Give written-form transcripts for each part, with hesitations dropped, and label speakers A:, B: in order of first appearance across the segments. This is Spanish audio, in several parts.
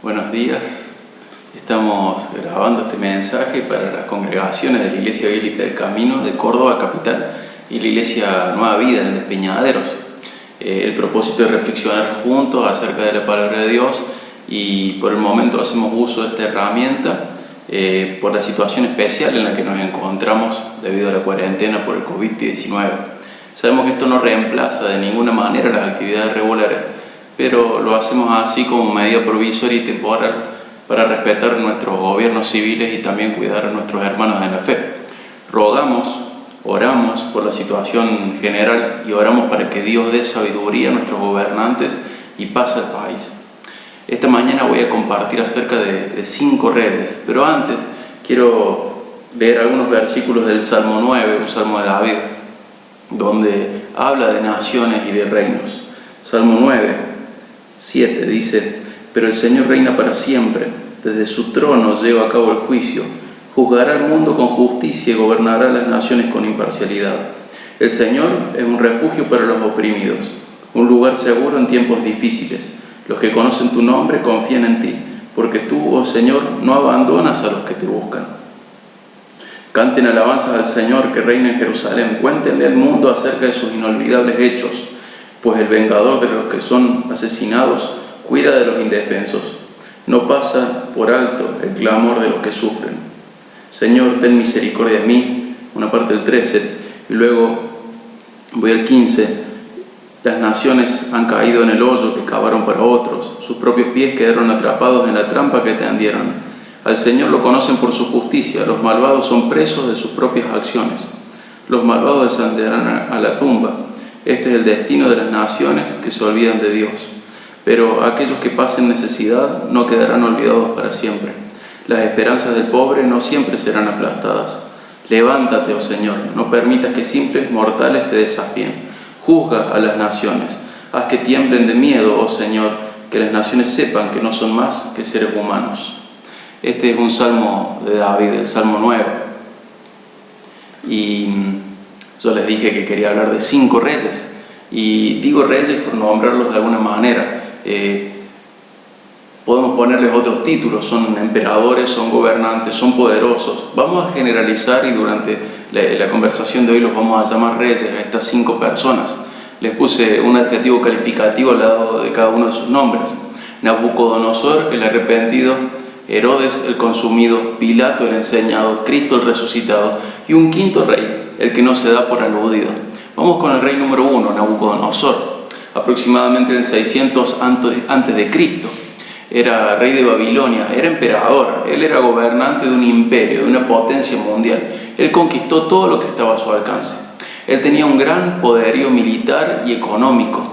A: Buenos días. Estamos grabando este mensaje para las congregaciones de la Iglesia Bíblica del Camino de Córdoba Capital y la Iglesia Nueva Vida en Despeñaderos. El propósito es reflexionar juntos acerca de la Palabra de Dios y por el momento hacemos uso de esta herramienta por la situación especial en la que nos encontramos debido a la cuarentena por el COVID-19. Sabemos que esto no reemplaza de ninguna manera las actividades regulares, pero lo hacemos así como medida provisoria y temporal para respetar nuestros gobiernos civiles y también cuidar a nuestros hermanos en la fe. Oramos por la situación general y oramos para que Dios dé sabiduría a nuestros gobernantes y paz al país. Esta mañana voy a compartir acerca de 5 reyes, pero antes quiero leer algunos versículos del Salmo 9, un Salmo de David, donde habla de naciones y de reinos. Salmo 9, 7 dice: pero el Señor reina para siempre, desde su trono lleva a cabo el juicio, juzgará al mundo con justicia y gobernará las naciones con imparcialidad. El Señor es un refugio para los oprimidos, un lugar seguro en tiempos difíciles. Los que conocen tu nombre confían en ti, porque tú, oh Señor, no abandonas a los que te buscan. Canten alabanzas al Señor que reina en Jerusalén, cuéntenle al mundo acerca de sus inolvidables hechos, pues el vengador de los que son asesinados cuida de los indefensos, no pasa por alto el clamor de los que sufren. Señor, ten misericordia de mí, una parte del 13, y luego voy al 15. Las naciones han caído en el hoyo que cavaron para otros, sus propios pies quedaron atrapados en la trampa que tendieron. Al Señor lo conocen por su justicia, los malvados son presos de sus propias acciones. Los malvados descenderán a la tumba. Este es el destino de las naciones que se olvidan de Dios. Pero aquellos que pasen necesidad no quedarán olvidados para siempre. Las esperanzas del pobre no siempre serán aplastadas. Levántate, oh Señor, no permitas que simples mortales te desafíen. Juzga a las naciones, haz que tiemblen de miedo, oh Señor, que las naciones sepan que no son más que seres humanos. Este es un salmo de David, el Salmo 9. Y yo les dije que quería hablar de 5 reyes. Y digo reyes por nombrarlos de alguna manera. Podemos ponerles otros títulos, son emperadores, son gobernantes, son poderosos. Vamos a generalizar y durante la conversación de hoy los vamos a llamar reyes a estas 5 personas. Les puse un adjetivo calificativo al lado de cada uno de sus nombres. Nabucodonosor, el arrepentido; Herodes, el consumido; Pilato, el enseñado; Cristo, el resucitado; y un 5.º rey, el que no se da por aludido. Vamos con el rey número 1, Nabucodonosor, aproximadamente en el 600 antes de Cristo. Era rey de Babilonia, era emperador, él era gobernante de un imperio, de una potencia mundial. Él conquistó todo lo que estaba a su alcance. Él tenía un gran poderío militar y económico.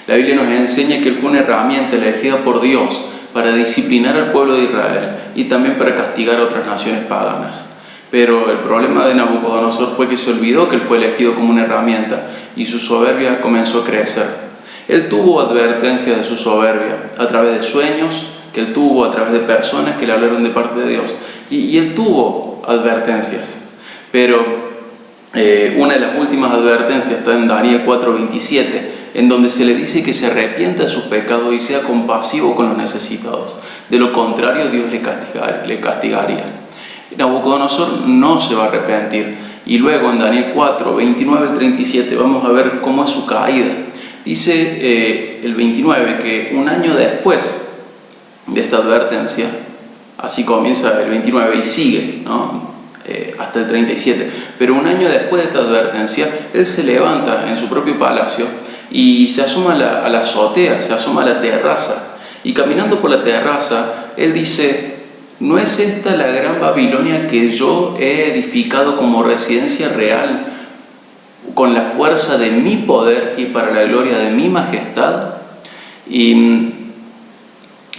A: La Biblia nos enseña que él fue una herramienta elegida por Dios para disciplinar al pueblo de Israel y también para castigar a otras naciones paganas. Pero el problema de Nabucodonosor fue que se olvidó que él fue elegido como una herramienta y su soberbia comenzó a crecer. Él tuvo advertencias de su soberbia a través de sueños que él tuvo, a través de personas que le hablaron de parte de Dios. Y él tuvo advertencias. Pero una de las últimas advertencias está en Daniel 4:27, en donde se le dice que se arrepienta de sus pecados y sea compasivo con los necesitados. De lo contrario, Dios le castigaría. Nabucodonosor no se va a arrepentir. Y luego en Daniel 4:29-37 vamos a ver cómo es su caída. Dice el 29 que un año después de esta advertencia, así comienza el 29 y sigue, ¿no? Hasta el 37, pero un año después de esta advertencia, él se levanta en su propio palacio y se asoma a la azotea, se asoma a la terraza, y caminando por la terraza, él dice: ¿no es esta la gran Babilonia que yo he edificado como residencia real, con la fuerza de mi poder y para la gloria de mi majestad? Y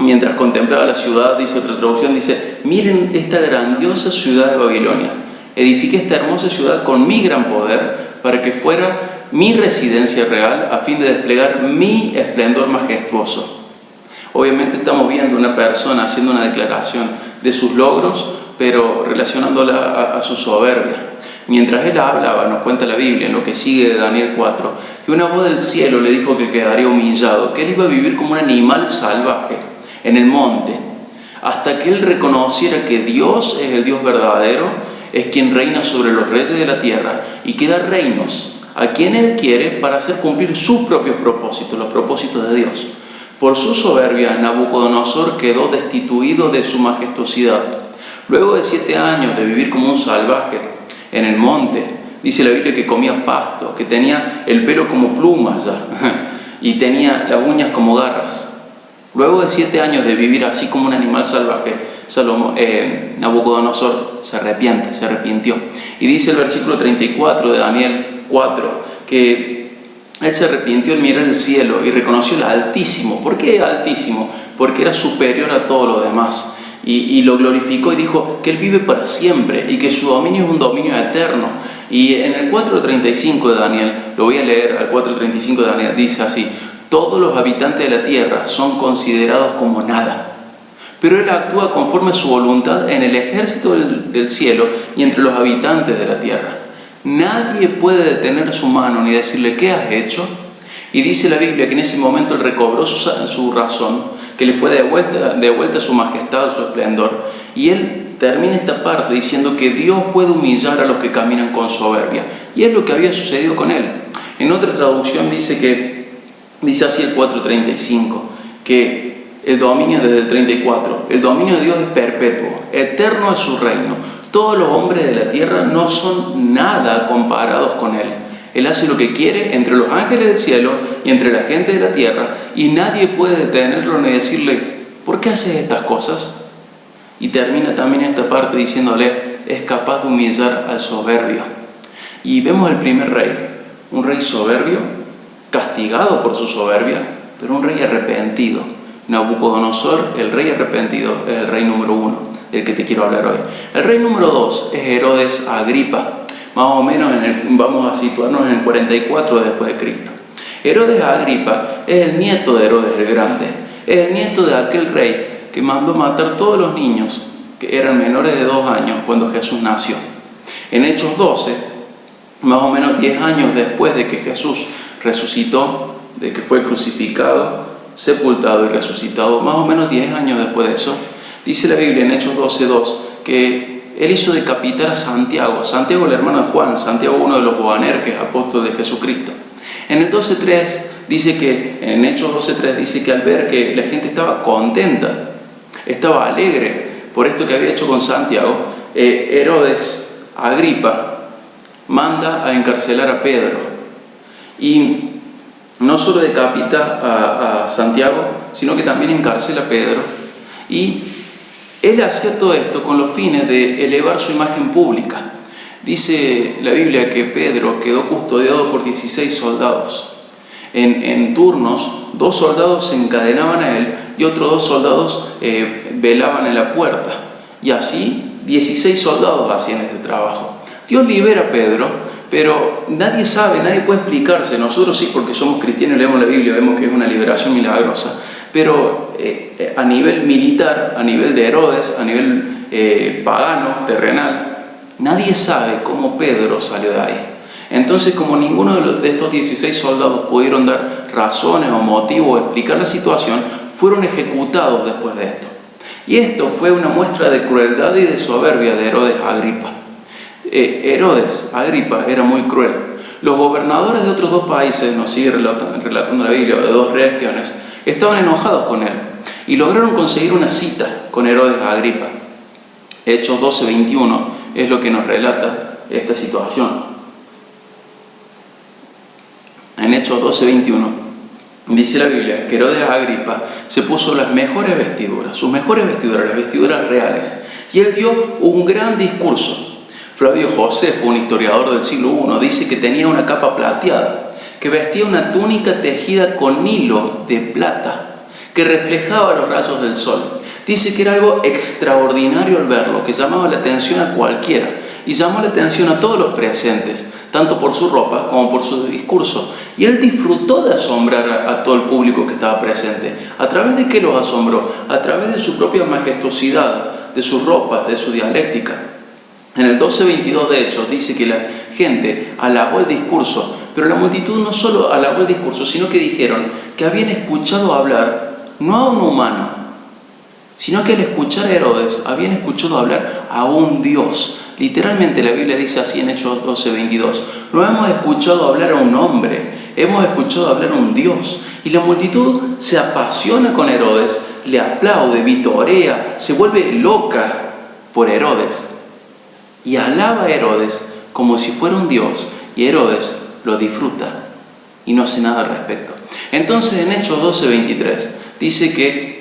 A: mientras contemplaba la ciudad, dice otra traducción, dice: miren esta grandiosa ciudad de Babilonia. Edifiqué esta hermosa ciudad con mi gran poder para que fuera mi residencia real a fin de desplegar mi esplendor majestuoso. Obviamente estamos viendo una persona haciendo una declaración de sus logros, pero relacionándola a su soberbia. Mientras él hablaba, nos cuenta la Biblia, en lo que sigue de Daniel 4, que una voz del cielo le dijo que quedaría humillado, que él iba a vivir como un animal salvaje en el monte, hasta que él reconociera que Dios es el Dios verdadero, es quien reina sobre los reyes de la tierra y que da reinos a quien él quiere para hacer cumplir sus propios propósitos, los propósitos de Dios. Por su soberbia, Nabucodonosor quedó destituido de su majestuosidad. Luego de 7 años de vivir como un salvaje en el monte, dice la Biblia que comía pasto, que tenía el pelo como plumas ya, y tenía las uñas como garras. Luego de 7 años de vivir así como un animal salvaje, Nabucodonosor se arrepintió. Y dice el versículo 34 de Daniel 4, que él se arrepintió al mirar el cielo y reconoció el Altísimo. ¿Por qué Altísimo? Porque era superior a todo lo demás. Y lo glorificó y dijo que él vive para siempre y que su dominio es un dominio eterno. Y en el 4.35 de Daniel, lo voy a leer, al 4.35 de Daniel, dice así: todos los habitantes de la tierra son considerados como nada, pero él actúa conforme a su voluntad en el ejército del cielo y entre los habitantes de la tierra. Nadie puede detener su mano ni decirle: ¿qué has hecho? Y dice la Biblia que en ese momento él recobró su razón, que le fue devuelta su majestad, su esplendor. Y él termina esta parte diciendo que Dios puede humillar a los que caminan con soberbia. Y es lo que había sucedido con él. En otra traducción dice así el 4.35, que el dominio desde el 34, el dominio de Dios es perpetuo, eterno es su reino. Todos los hombres de la tierra no son nada comparados con él. Él hace lo que quiere entre los ángeles del cielo y entre la gente de la tierra, y nadie puede detenerlo ni decirle: ¿por qué haces estas cosas? Y termina también esta parte diciéndole: es capaz de humillar al soberbio. Y vemos el primer rey, un rey soberbio, castigado por su soberbia, pero un rey arrepentido. Nabucodonosor, el rey arrepentido, es el rey número 1, del que te quiero hablar hoy. El rey número 2 es Herodes Agripa. Más o menos vamos a situarnos en el 44 después de Cristo. Herodes Agripa es el nieto de Herodes el Grande. Es el nieto de aquel rey que mandó matar todos los niños que eran menores de 2 años cuando Jesús nació. En Hechos 12, más o menos 10 años después de que Jesús resucitó, de que fue crucificado, sepultado y resucitado, más o menos 10 años después de eso, dice la Biblia en Hechos 12:2 que él hizo decapitar a Santiago, el hermano de Juan, Santiago, uno de los Boanerges, apóstol de Jesucristo. En el 12:3 dice que, en Hechos 12:3 dice que al ver que la gente estaba contenta, estaba alegre por esto que había hecho con Santiago, Herodes Agripa manda a encarcelar a Pedro. Y no solo decapita a Santiago, sino que también encarcela a Pedro. Y él hacía todo esto con los fines de elevar su imagen pública. Dice la Biblia que Pedro quedó custodiado por 16 soldados. En turnos, 2 soldados se encadenaban a él y otros 2 soldados velaban en la puerta. Y así 16 soldados hacían este trabajo. Dios libera a Pedro, pero nadie sabe, nadie puede explicarse. Nosotros sí, porque somos cristianos y leemos la Biblia, vemos que es una liberación milagrosa. Pero a nivel militar, a nivel de Herodes, a nivel pagano, terrenal, nadie sabe cómo Pedro salió de ahí. Entonces, como ninguno de estos 16 soldados pudieron dar razones o motivos o explicar la situación, fueron ejecutados después de esto. Y esto fue una muestra de crueldad y de soberbia de Herodes Agripa. Herodes Agripa era muy cruel. Los gobernadores de otros 2 países, nos sigue relatando la Biblia, de 2 regiones, estaban enojados con él y lograron conseguir una cita con Herodes Agripa. Hechos 12:21 es lo que nos relata esta situación. En Hechos 12:21 dice la Biblia que Herodes Agripa se puso las mejores vestiduras, sus mejores vestiduras, las vestiduras reales, y él dio un gran discurso. Flavio Josefo, un historiador del siglo I, dice que tenía una capa plateada, que vestía una túnica tejida con hilo de plata, que reflejaba los rayos del sol. Dice que era algo extraordinario al verlo, que llamaba la atención a cualquiera, y llamó la atención a todos los presentes, tanto por su ropa como por su discurso. Y él disfrutó de asombrar a todo el público que estaba presente. ¿A través de qué los asombró? A través de su propia majestuosidad, de sus ropas, de su dialéctica. En el 12:22 de Hechos dice que la gente alabó el discurso, pero la multitud no solo alabó el discurso, sino que dijeron que habían escuchado hablar no a un humano, sino que al escuchar a Herodes habían escuchado hablar a un Dios. Literalmente la Biblia dice así en Hechos 12:22, no hemos escuchado hablar a un hombre, hemos escuchado hablar a un Dios. Y la multitud se apasiona con Herodes, le aplaude, vitorea, se vuelve loca por Herodes y alaba a Herodes como si fuera un Dios, y Herodes lo disfruta y no hace nada al respecto. Entonces en Hechos 12:23 dice que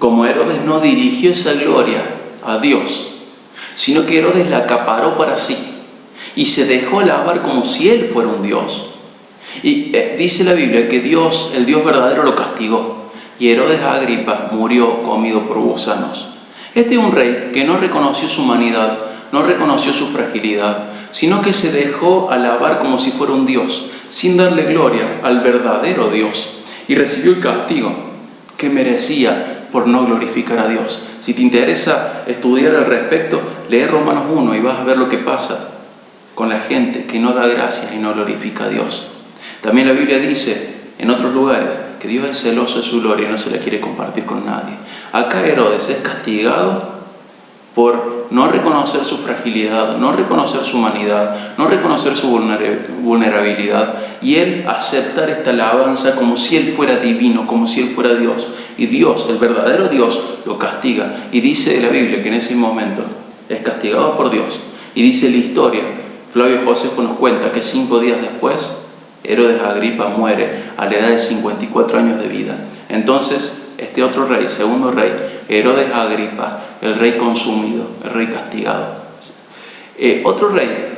A: como Herodes no dirigió esa gloria a Dios, sino que Herodes la acaparó para sí y se dejó alabar como si él fuera un Dios. Y dice la Biblia que Dios, el Dios verdadero, lo castigó, y Herodes Agripa murió comido por gusanos. Este es un rey que no reconoció su humanidad, no reconoció su fragilidad, sino que se dejó alabar como si fuera un Dios, sin darle gloria al verdadero Dios, y recibió el castigo que merecía por no glorificar a Dios. Si te interesa estudiar al respecto, lee Romanos 1 y vas a ver lo que pasa con la gente que no da gracias y no glorifica a Dios. También la Biblia dice en otros lugares que Dios es celoso de su gloria y no se la quiere compartir con nadie. Acá Herodes es castigado por no reconocer su fragilidad, no reconocer su humanidad, no reconocer su vulnerabilidad, y él aceptar esta alabanza como si él fuera divino, como si él fuera Dios. Y Dios, el verdadero Dios, lo castiga. Y dice la Biblia que en ese momento es castigado por Dios. Y dice la historia, Flavio Josefo nos cuenta que 5 días después, Herodes Agripa muere a la edad de 54 años de vida. Entonces, este otro rey, segundo rey, Herodes Agripa, el rey consumido, el rey castigado. Otro rey,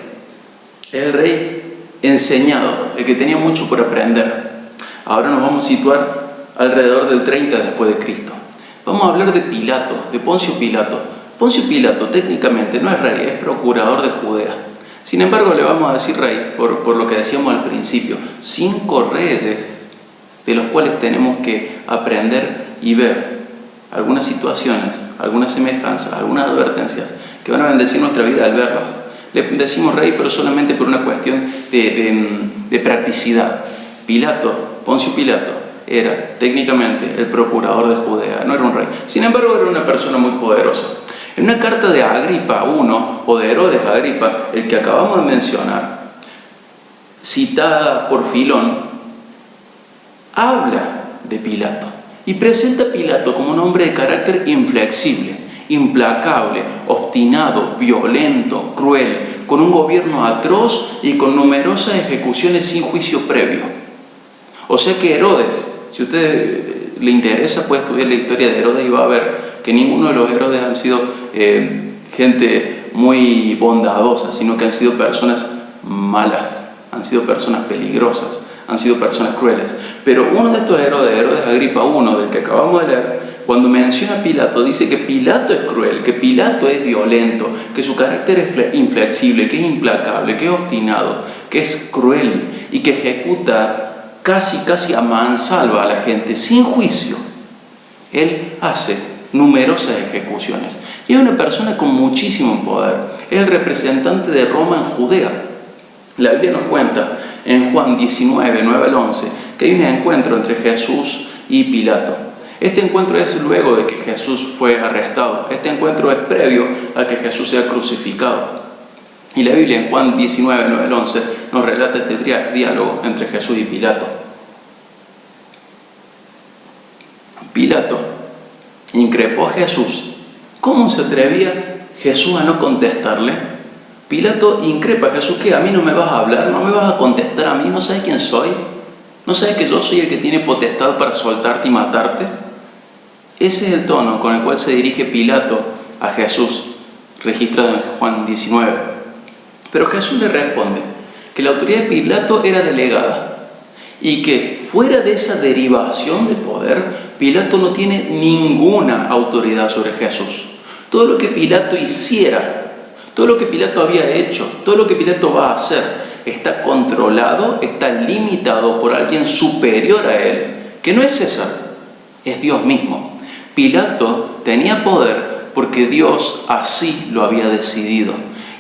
A: el rey enseñado, el que tenía mucho por aprender. Ahora nos vamos a situar alrededor del 30 después de Cristo. Vamos a hablar de Pilato, de Poncio Pilato. Poncio Pilato técnicamente no es rey, es procurador de Judea. Sin embargo, le vamos a decir rey por lo que decíamos al principio. 5 reyes de los cuales tenemos que aprender y ver algunas situaciones, algunas semejanzas, algunas advertencias que van a bendecir nuestra vida al verlas. Le decimos rey, pero solamente por una cuestión de practicidad. Poncio Pilato, era técnicamente el procurador de Judea, no era un rey. Sin embargo, era una persona muy poderosa. En una carta de Agripa I, o de Herodes Agripa, el que acabamos de mencionar, citada por Filón, habla de Pilato y presenta a Pilato como un hombre de carácter inflexible, implacable, obstinado, violento, cruel, con un gobierno atroz y con numerosas ejecuciones sin juicio previo. O sea que Herodes, si a usted le interesa, puede estudiar la historia de Herodes y va a ver que ninguno de los Herodes han sido gente muy bondadosa, sino que han sido personas malas, han sido personas peligrosas, han sido personas crueles. Pero uno de estos Herodes Agripa I, del que acabamos de leer, cuando menciona a Pilato, dice que Pilato es cruel, que Pilato es violento, que su carácter es inflexible, que es implacable, que es obstinado, que es cruel y que ejecuta casi a mansalva a la gente, sin juicio. Él hace numerosas ejecuciones. Y es una persona con muchísimo poder. Es el representante de Roma en Judea. La Biblia nos cuenta en Juan 19, 9 al 11, que hay un encuentro entre Jesús y Pilato. Este encuentro es luego de que Jesús fue arrestado. Este encuentro es previo a que Jesús sea crucificado. Y la Biblia en Juan 19, 9 al 11 nos relata este diálogo entre Jesús y Pilato. Pilato increpó a Jesús. ¿Cómo se atrevía Jesús a no contestarle? Pilato increpa a Jesús. ¿Qué? ¿A mí no me vas a hablar? ¿No me vas a contestar a mí? ¿No sabes quién soy? ¿No sabes que yo soy el que tiene potestad para soltarte y matarte? Ese es el tono con el cual se dirige Pilato a Jesús, registrado en Juan 19. Pero Jesús le responde que la autoridad de Pilato era delegada y que fuera de esa derivación de poder, Pilato no tiene ninguna autoridad sobre Jesús. Todo lo que Pilato hiciera, todo lo que Pilato había hecho, todo lo que Pilato va a hacer, está controlado, está limitado por alguien superior a él, que no es César, es Dios mismo. Pilato tenía poder porque Dios así lo había decidido.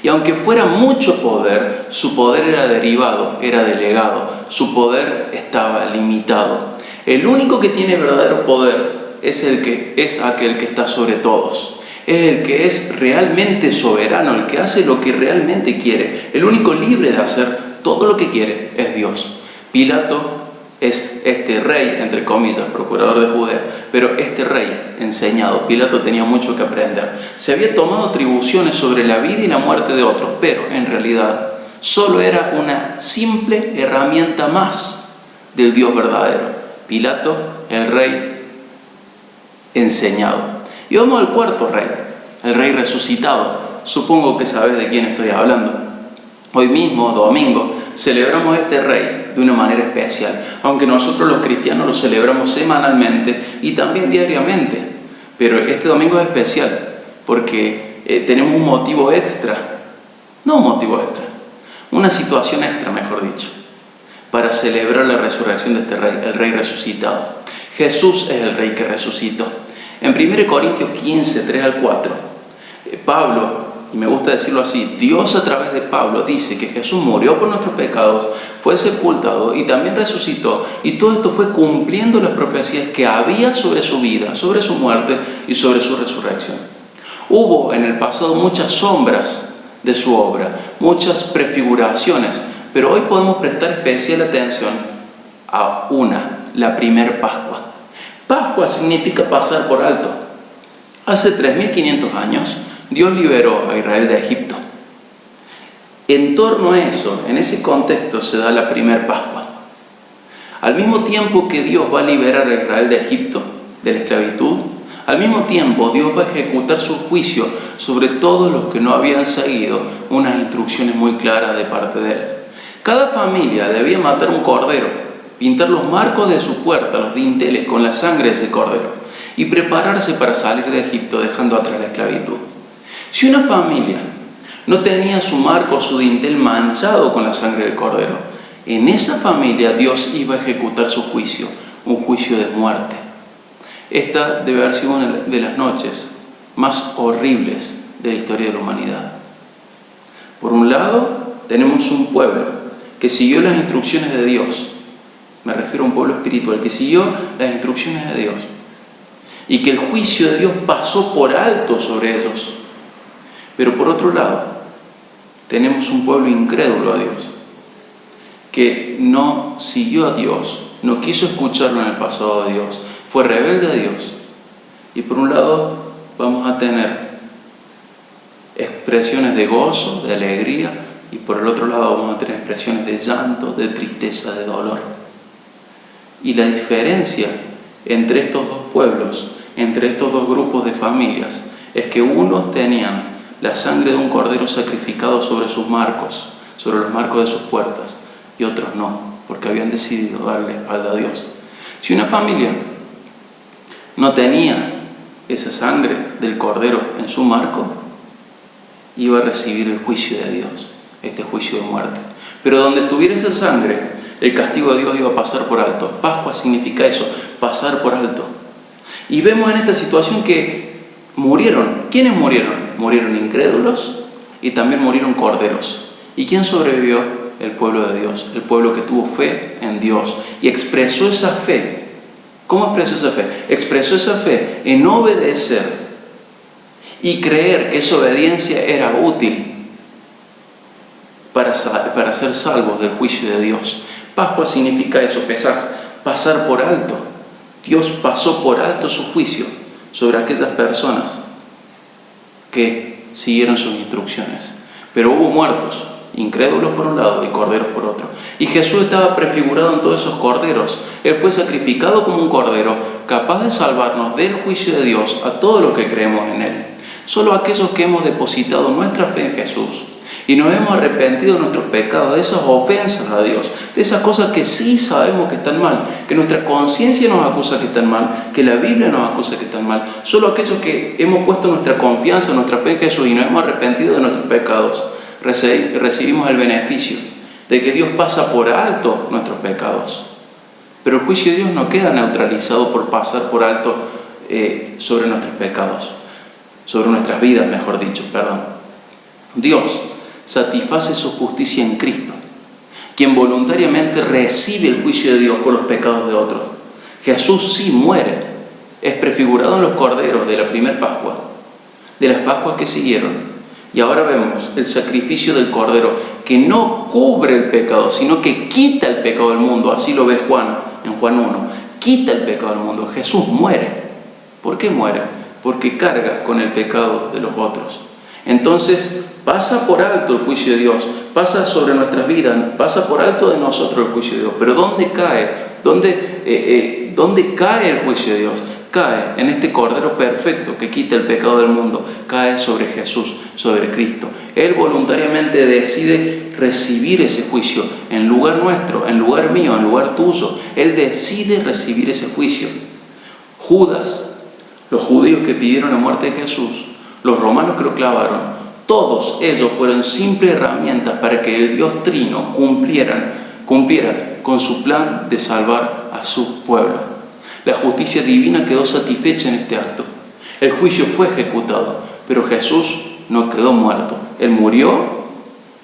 A: Y aunque fuera mucho poder, su poder era derivado, era delegado, su poder estaba limitado. El único que tiene verdadero poder es aquel que está sobre todos. Es el que es realmente soberano, el que hace lo que realmente quiere. El único libre de hacer todo lo que quiere es Dios. Pilato es este rey, entre comillas, procurador de Judea, pero este rey enseñado, Pilato tenía mucho que aprender. Se había tomado atribuciones sobre la vida y la muerte de otros, pero en realidad solo era una simple herramienta más del Dios verdadero. Pilato, el rey enseñado. Y vamos al cuarto rey, el rey resucitado. Supongo que sabes de quién estoy hablando. Hoy mismo, domingo, celebramos este rey de una manera especial, aunque nosotros los cristianos lo celebramos semanalmente y también diariamente. Pero este domingo es especial porque tenemos un motivo extra, no un motivo extra, una situación extra, mejor dicho, para celebrar la resurrección de este rey, el rey resucitado. Jesús es el rey que resucitó. En 1 Corintios 15, 3 al 4, Pablo, y me gusta decirlo así, Dios a través de Pablo dice que Jesús murió por nuestros pecados, fue sepultado y también resucitó, y todo esto fue cumpliendo las profecías que había sobre su vida, sobre su muerte y sobre su resurrección. Hubo en el pasado muchas sombras de su obra, muchas prefiguraciones, pero hoy podemos prestar especial atención a la primer Pascua. Pascua significa pasar por alto. Hace 3500 años, Dios liberó a Israel de Egipto. En torno a eso, en ese contexto, se da la primer Pascua. Al mismo tiempo que Dios va a liberar a Israel de Egipto, de la esclavitud, al mismo tiempo Dios va a ejecutar su juicio sobre todos los que no habían seguido unas instrucciones muy claras de parte de Él. Cada familia debía matar un cordero, pintar los marcos de su puerta, los dinteles, con la sangre de ese cordero, y prepararse para salir de Egipto dejando atrás la esclavitud. Si una familia no tenía su marco o su dintel manchado con la sangre del cordero, en esa familia Dios iba a ejecutar su juicio, un juicio de muerte. Esta debe haber sido una de las noches más horribles de la historia de la humanidad. Por un lado, tenemos un pueblo que siguió las instrucciones de Dios. Me refiero a un pueblo espiritual que siguió las instrucciones de Dios y que el juicio de Dios pasó por alto sobre ellos. Pero por otro lado, tenemos un pueblo incrédulo a Dios, que no siguió a Dios, no quiso escucharlo en el pasado de Dios, fue rebelde a Dios. Y por un lado vamos a tener expresiones de gozo, de alegría, y por el otro lado vamos a tener expresiones de llanto, de tristeza, de dolor. Y la diferencia entre estos dos pueblos, entre estos dos grupos de familias, es que unos tenían la sangre de un cordero sacrificado sobre sus marcos, sobre los marcos de sus puertas, y otros no, porque habían decidido darle espalda a Dios. Si una familia no tenía esa sangre del cordero en su marco, iba a recibir el juicio de Dios, este juicio de muerte. Pero donde estuviera esa sangre, el castigo de Dios iba a pasar por alto. Pascua significa eso, pasar por alto. Y vemos en esta situación que murieron. ¿Quiénes murieron? Murieron incrédulos y también murieron corderos. ¿Y quién sobrevivió? El pueblo de Dios, el pueblo que tuvo fe en Dios y expresó esa fe. ¿Cómo expresó esa fe? Expresó esa fe en obedecer y creer que esa obediencia era útil para ser salvos del juicio de Dios. Pascua significa eso, pasar por alto. Dios pasó por alto su juicio sobre aquellas personas que siguieron sus instrucciones. Pero hubo muertos, incrédulos por un lado y corderos por otro. Y Jesús estaba prefigurado en todos esos corderos. Él fue sacrificado como un cordero, capaz de salvarnos del juicio de Dios a todos los que creemos en Él. Solo aquellos que hemos depositado nuestra fe en Jesús y nos hemos arrepentido de nuestros pecados, de esas ofensas a Dios, de esas cosas que sí sabemos que están mal, que nuestra conciencia nos acusa que están mal, que la Biblia nos acusa que están mal. Solo aquellos que hemos puesto nuestra confianza, nuestra fe en Jesús y nos hemos arrepentido de nuestros pecados, recibimos el beneficio de que Dios pasa por alto nuestros pecados. Pero el juicio de Dios no queda neutralizado por pasar por alto sobre nuestros pecados, sobre nuestras vidas, mejor dicho, perdón. Dios satisface su justicia en Cristo, quien voluntariamente recibe el juicio de Dios por los pecados de otros. Jesús sí muere es prefigurado en los corderos de la primera Pascua, de las Pascuas que siguieron. Y ahora vemos el sacrificio del Cordero, que no cubre el pecado, sino que quita el pecado del mundo. Así lo ve Juan en Juan 1. Quita el pecado del mundo. Jesús muere. ¿Por qué muere? Porque carga con el pecado de los otros. Entonces pasa por alto el juicio de Dios, pasa sobre nuestras vidas, pasa por alto de nosotros el juicio de Dios. Pero ¿dónde cae? ¿Dónde cae el juicio de Dios? Cae en este Cordero perfecto que quita el pecado del mundo. Cae sobre Jesús, sobre Cristo. Él voluntariamente decide recibir ese juicio en lugar nuestro, en lugar mío, en lugar tuyo. Él decide recibir ese juicio. Judas, los judíos que pidieron la muerte de Jesús, los romanos que lo clavaron, todos ellos fueron simples herramientas para que el Dios Trino cumpliera con su plan de salvar a su pueblo. La justicia divina quedó satisfecha en este acto. El juicio fue ejecutado, pero Jesús no quedó muerto. Él murió,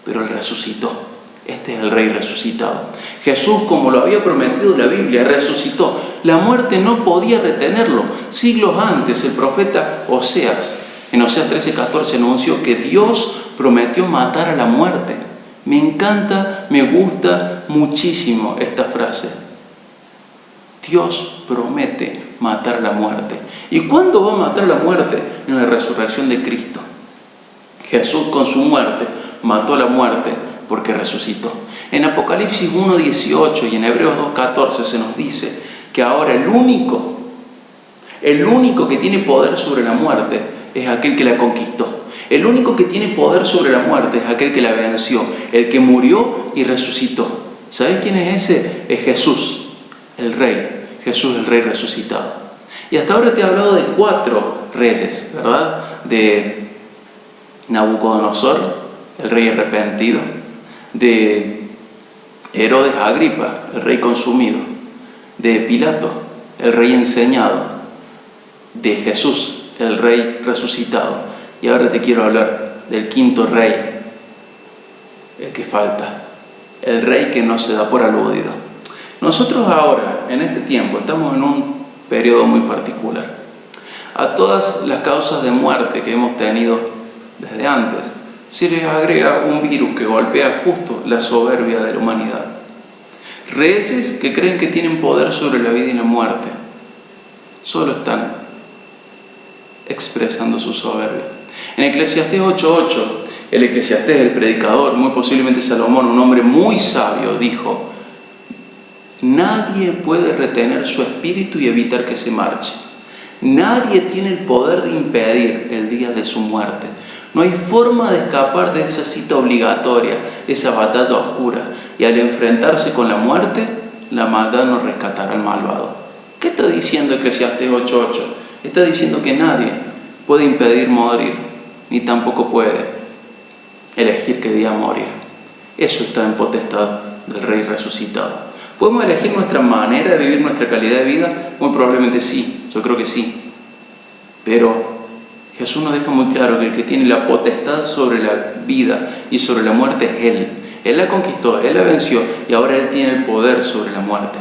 A: pero Él resucitó. Este es el Rey resucitado. Jesús, como lo había prometido la Biblia, resucitó. La muerte no podía retenerlo. Siglos antes, el profeta Oseas, en Oseas 13:14, anunció que Dios prometió matar a la muerte. Me encanta, me gusta muchísimo esta frase. Dios promete matar a la muerte. ¿Y cuándo va a matar a la muerte? En la resurrección de Cristo. Jesús con su muerte mató a la muerte porque resucitó. En Apocalipsis 1:18 y en Hebreos 2:14 se nos dice que ahora el único que tiene poder sobre la muerte es aquel que la conquistó. El único que tiene poder sobre la muerte es aquel que la venció, el que murió y resucitó. ¿Sabes quién es ese? Es Jesús, el Rey. Jesús, el Rey resucitado. Y hasta ahora te he hablado de 4 reyes, ¿verdad? De Nabucodonosor, el rey arrepentido, de Herodes Agripa, el rey consumido, de Pilato, el rey enseñado, de Jesús, el rey resucitado. Y ahora te quiero hablar del 5.º rey, el que falta, el rey que no se da por aludido. Nosotros ahora, en este tiempo, estamos en un periodo muy particular. A todas las causas de muerte que hemos tenido desde antes, se les agrega un virus que golpea justo la soberbia de la humanidad. Reyes que creen que tienen poder sobre la vida y la muerte, solo están expresando su soberbia. En Eclesiastés 8:8, el Eclesiastés, el predicador, muy posiblemente Salomón, un hombre muy sabio, dijo: nadie puede retener su espíritu y evitar que se marche. Nadie tiene el poder de impedir el día de su muerte. No hay forma de escapar de esa cita obligatoria, esa batalla oscura. Y al enfrentarse con la muerte, la maldad no rescatará al malvado. ¿Qué está diciendo Eclesiastés 8:8? Está diciendo que nadie puede impedir morir, ni tampoco puede elegir qué día morir. Eso está en potestad del Rey resucitado. ¿Podemos elegir nuestra manera de vivir nuestra calidad de vida? Muy probablemente sí, yo creo que sí. Pero Jesús nos deja muy claro que el que tiene la potestad sobre la vida y sobre la muerte es Él. Él la conquistó, Él la venció y ahora Él tiene el poder sobre la muerte.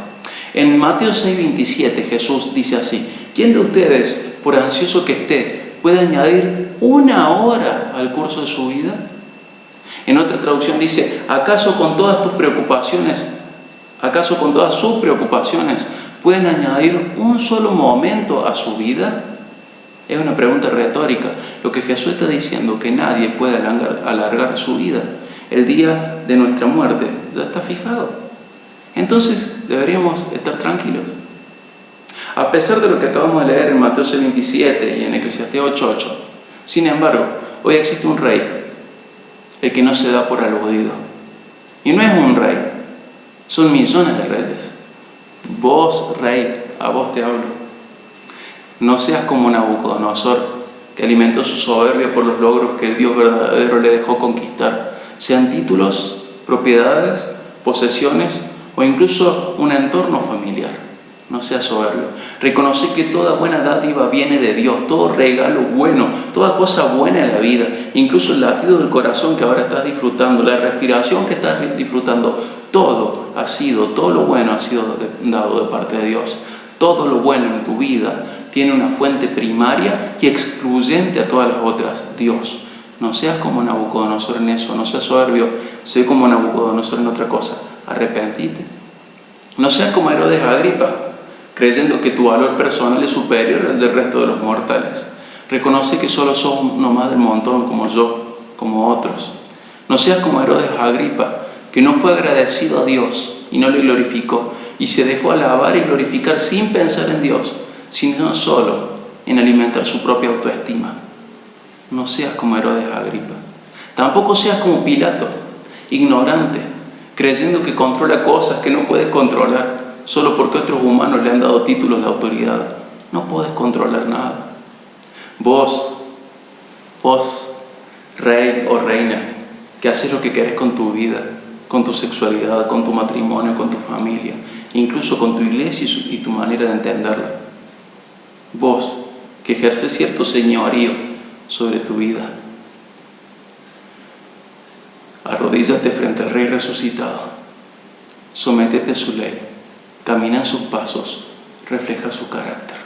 A: En Mateo 6:27 Jesús dice así: ¿quién de ustedes, por ansioso que esté, puede añadir 1 hora al curso de su vida? En otra traducción dice: ¿acaso con todas sus preocupaciones pueden añadir un solo momento a su vida? Es una pregunta retórica. Lo que Jesús está diciendo es que nadie puede alargar su vida. El día de nuestra muerte ya está fijado. Entonces deberíamos estar tranquilos. A pesar de lo que acabamos de leer en Mateo 6:27 y en Eclesiastés 8:8, sin embargo, hoy existe un rey, el que no se da por aludido. Y no es un rey, son millones de reyes. Vos, rey, a vos te hablo. No seas como Nabucodonosor, que alimentó su soberbia por los logros que el Dios verdadero le dejó conquistar. Sean títulos, propiedades, posesiones o incluso un entorno familiar. No seas soberbio. Reconoce que toda buena dádiva viene de Dios, todo regalo bueno, toda cosa buena en la vida, incluso el latido del corazón que ahora estás disfrutando, la respiración que estás disfrutando, todo lo bueno ha sido dado de parte de Dios. Todo lo bueno en tu vida, tiene una fuente primaria y excluyente a todas las otras: Dios. No seas como Nabucodonosor en eso, no seas soberbio, sé como Nabucodonosor en otra cosa, arrepentite. No seas como Herodes Agripa, creyendo que tu valor personal es superior al del resto de los mortales. Reconoce que solo sos uno más del montón, como yo, como otros. No seas como Herodes Agripa, que no fue agradecido a Dios y no le glorificó, y se dejó alabar y glorificar sin pensar en Dios, sino solo en alimentar su propia autoestima. No seas como Herodes Agripa. Tampoco seas como Pilato, ignorante, creyendo que controla cosas que no puedes controlar, solo porque otros humanos le han dado títulos de autoridad. No puedes controlar nada. Vos, rey o reina, que haces lo que querés con tu vida, con tu sexualidad, con tu matrimonio, con tu familia, incluso con tu iglesia y tu manera de entenderla. Vos, que ejerces cierto señorío sobre tu vida, arrodíllate frente al Rey resucitado, sométete a su ley, camina en sus pasos, refleja su carácter.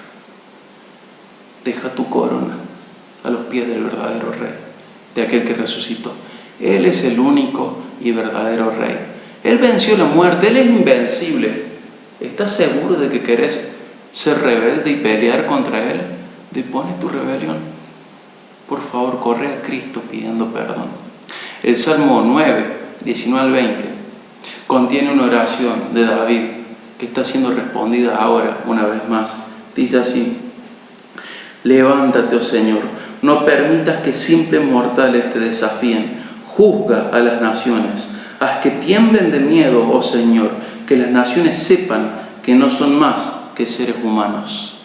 A: Deja tu corona a los pies del verdadero Rey, de aquel que resucitó. Él es el único y verdadero Rey. Él venció la muerte, Él es invencible. ¿Estás seguro de que querés ser rebelde y pelear contra Él? Depone tu rebelión. Por favor, corre a Cristo pidiendo perdón. El Salmo 9, 19 al 20, contiene una oración de David que está siendo respondida ahora una vez más. Dice así: levántate, oh Señor, no permitas que simples mortales te desafíen. Juzga a las naciones, haz que tiemblen de miedo, oh Señor, que las naciones sepan que no son más que seres humanos.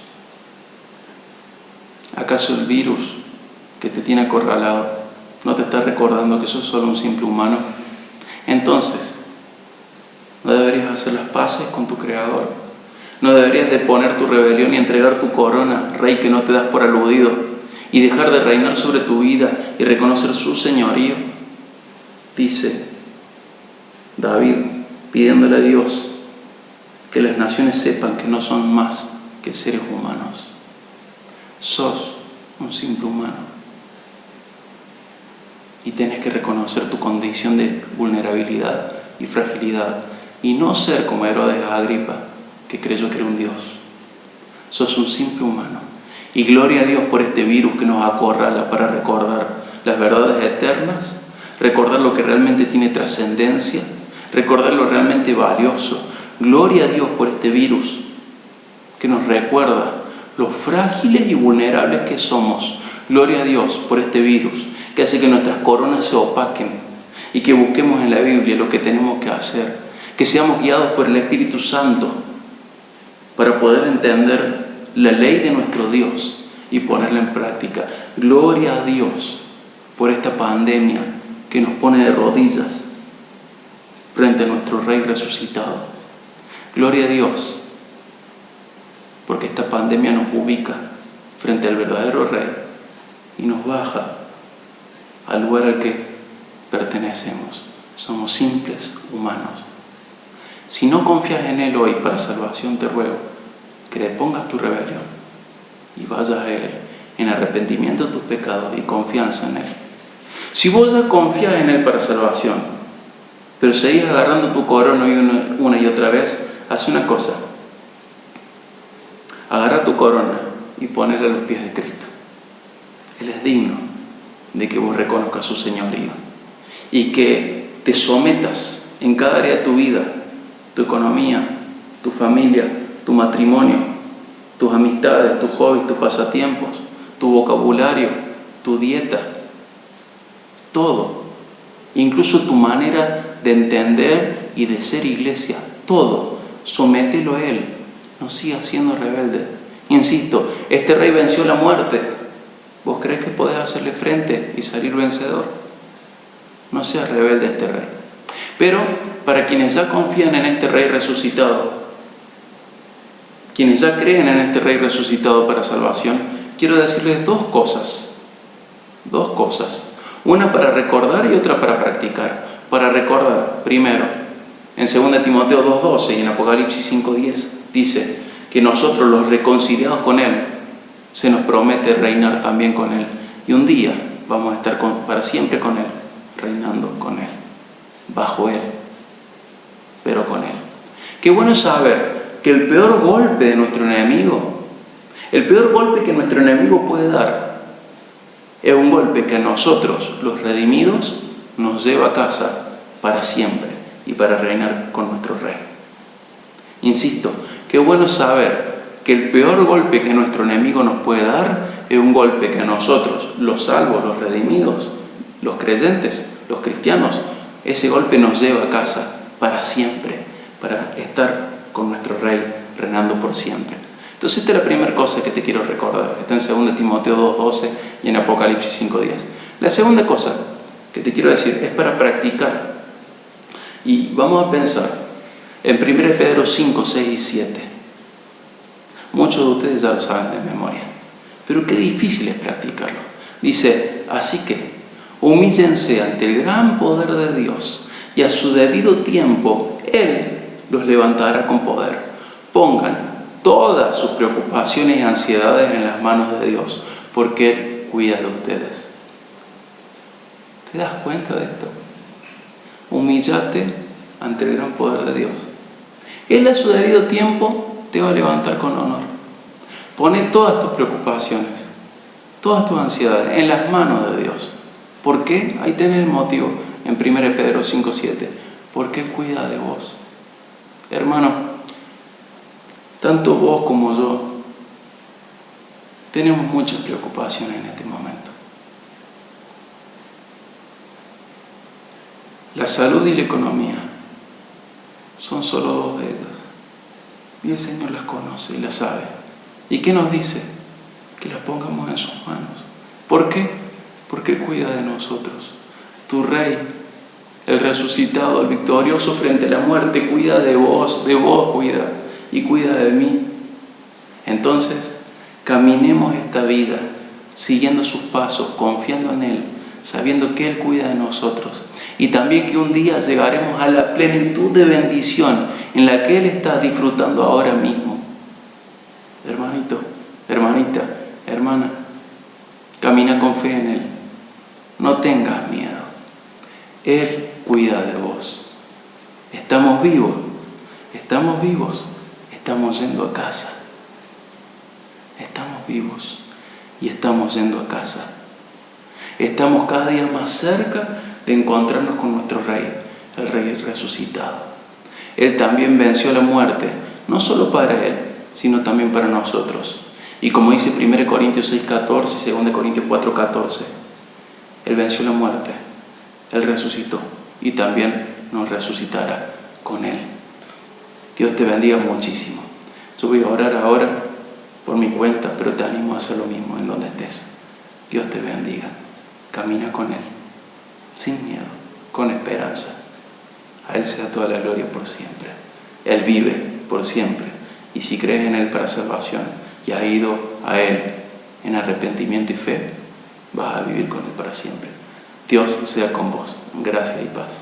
A: ¿Acaso el virus que te tiene acorralado no te está recordando que sos solo un simple humano? Entonces, ¿no deberías hacer las paces con tu Creador? ¿No deberías deponer tu rebelión y entregar tu corona, Rey que no te das por aludido, y dejar de reinar sobre tu vida y reconocer su señorío? Dice David, pidiéndole a Dios que las naciones sepan que no son más que seres humanos. Sos un simple humano y tienes que reconocer tu condición de vulnerabilidad y fragilidad y no ser como Herodes Agripa, que creyó que era un Dios. Sos un simple humano y gloria a Dios por este virus que nos acorrala para recordar las verdades eternas, recordar lo que realmente tiene trascendencia, recordar lo realmente valioso. Gloria a Dios por este virus que nos recuerda lo frágiles y vulnerables que somos. Gloria a Dios por este virus que hace que nuestras coronas se opaquen y que busquemos en la Biblia lo que tenemos que hacer, que seamos guiados por el Espíritu Santo para poder entender la ley de nuestro Dios y ponerla en práctica. Gloria a Dios por esta pandemia que nos pone de rodillas frente a nuestro Rey resucitado. Gloria a Dios porque esta pandemia nos ubica frente al verdadero Rey y nos baja al lugar al que pertenecemos. Somos simples humanos. Si no confías en Él hoy para salvación, te ruego que depongas tu rebelión y vayas a Él en arrepentimiento de tus pecados y confianza en Él. Si vos ya confías en Él para salvación, pero seguís agarrando tu corona una y otra vez, haz una cosa: agarra tu corona y ponela a los pies de Cristo. Él es digno de que vos reconozcas su señorío y que te sometas en cada área de tu vida, tu economía, tu familia, tu matrimonio, tus amistades, tus hobbies, tus pasatiempos, tu vocabulario, tu dieta, todo, incluso tu manera de entender y de ser iglesia, todo, somételo a Él, no sigas siendo rebelde. Insisto, este Rey venció la muerte. ¿Vos crees que podés hacerle frente y salir vencedor? No seas rebelde a este Rey. Pero para quienes ya confían en este Rey resucitado, quienes ya creen en este Rey resucitado para salvación, quiero decirles dos cosas. Una para recordar y otra para practicar. Para recordar, primero, en 2 Timoteo 2:12 y en Apocalipsis 5:10, dice que nosotros, los reconciliados con Él, se nos promete reinar también con Él. Y un día vamos a estar para siempre con Él, reinando con Él, bajo Él, pero con Él. Qué bueno saber que el peor golpe de nuestro enemigo, el peor golpe que nuestro enemigo puede dar, es un golpe que a nosotros, los redimidos, nos lleva a casa para siempre y para reinar con nuestro Rey. Insisto, qué bueno saber que el peor golpe que nuestro enemigo nos puede dar es un golpe que a nosotros, los salvos, los redimidos, los creyentes, los cristianos, ese golpe nos lleva a casa para siempre, para estar con nuestro Rey reinando por siempre. Entonces esta es la primera cosa que te quiero recordar. Está en 2 Timoteo 2:12 y en Apocalipsis 5:10. La segunda cosa que te quiero decir es para practicar. Y vamos a pensar en 1 Pedro 5, 6 y 7. Muchos de ustedes ya lo saben de memoria, pero qué difícil es practicarlo. Dice, así que humíllense ante el gran poder de Dios y a su debido tiempo Él los levantará con poder. Pongan todas sus preocupaciones y ansiedades en las manos de Dios, porque Él cuida de ustedes. ¿Te das cuenta de esto? Humíllate ante el gran poder de Dios. Él a su debido tiempo te va a levantar con honor. Pone todas tus preocupaciones, todas tus ansiedades en las manos de Dios. ¿Por qué? Ahí tenés el motivo en 1 Pedro 5:7. Porque Él cuida de vos. Hermano, tanto vos como yo tenemos muchas preocupaciones en este momento. La salud y la economía son solo dos de ellas. Y el Señor las conoce y las sabe. ¿Y qué nos dice? Que las pongamos en sus manos. ¿Por qué? Porque Él cuida de nosotros. Tu Rey, el resucitado, el victorioso frente a la muerte, cuida de vos cuida y cuida de mí. Entonces, caminemos esta vida siguiendo sus pasos, confiando en Él, sabiendo que Él cuida de nosotros. Y también que un día llegaremos a la plenitud de bendición en la que Él está disfrutando ahora mismo. Hermanito, hermanita, hermana, camina con fe en Él. No tengas miedo. Él cuida de vos. Estamos vivos, estamos yendo a casa. Estamos vivos y estamos yendo a casa. Estamos cada día más cerca de encontrarnos con nuestro Rey, el Rey resucitado. Él también venció la muerte, no solo para Él, sino también para nosotros. Y como dice 1 Corintios 6:14 y 2 Corintios 4:14, Él venció la muerte, Él resucitó y también nos resucitará con Él. Dios te bendiga muchísimo. Yo voy a orar ahora por mi cuenta, pero te animo a hacer lo mismo en donde estés. Dios te bendiga. Camina con Él, sin miedo, con esperanza. A Él sea toda la gloria por siempre. Él vive por siempre. Y si crees en Él para salvación y has ido a Él en arrepentimiento y fe, vas a vivir con Él para siempre. Dios sea con vos. Gracia y paz.